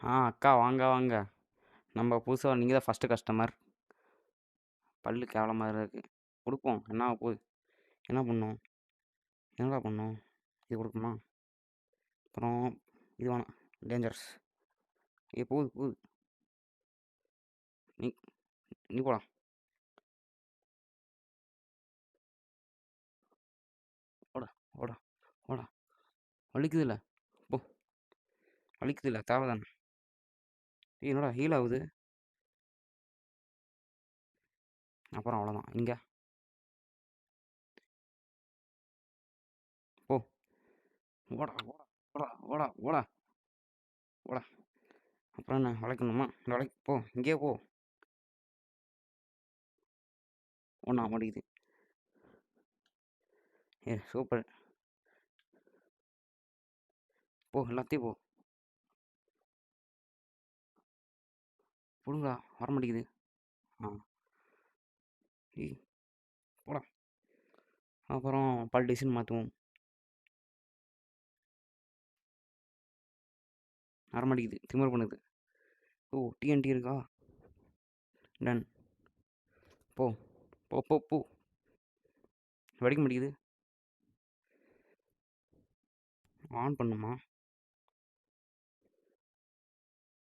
அக்கா வாங்க வாங்க. நம்ம புதுசா நீங்க தான் ஃபர்ஸ்ட்டு கஸ்டமர். பல்லு கேவலமா இருக்கு. குடுப்போம். என்ன ஆக போகுது? என்ன பண்ணணும்? என்னடா பண்ணணும்? இது குடுக்கணுமா? அப்புறம் இது வேணாம். டேஞ்சரஸ். போகுது போகுது. நீ நீ போடா. போடா போடா போடா. வலிக்குதுல்ல. போ. வலிக்குதுல்ல. தேவதானே. என்னடா ஹீல் ஆகுது? அப்புறம் அவ்வளோதான். இங்க போ. ஓடா ஓடா ஓடா ஓடா ஓடா ஓடா. அப்புறம் என்ன வளைக்கணுமா? வளைக்கு போ. இங்கேயே போ. ஒன்றும் ஆக மாட்டேங்குது. சூப்பர். போ எல்லாத்தையும் போ. புடுங்கடா. வர மாட்டேங்குது. ஆ. ஏய் போடா. அப்புறம் பல் டிசைன் மாற்றுவோம். வர மாட்டேங்குது. திமிரு பண்ணுது. ஓ டிஎன்டி இருக்கா? டன். போ போ போ போ. வெடிக்க மாட்டேங்குது. ஆன் பண்ணுமா?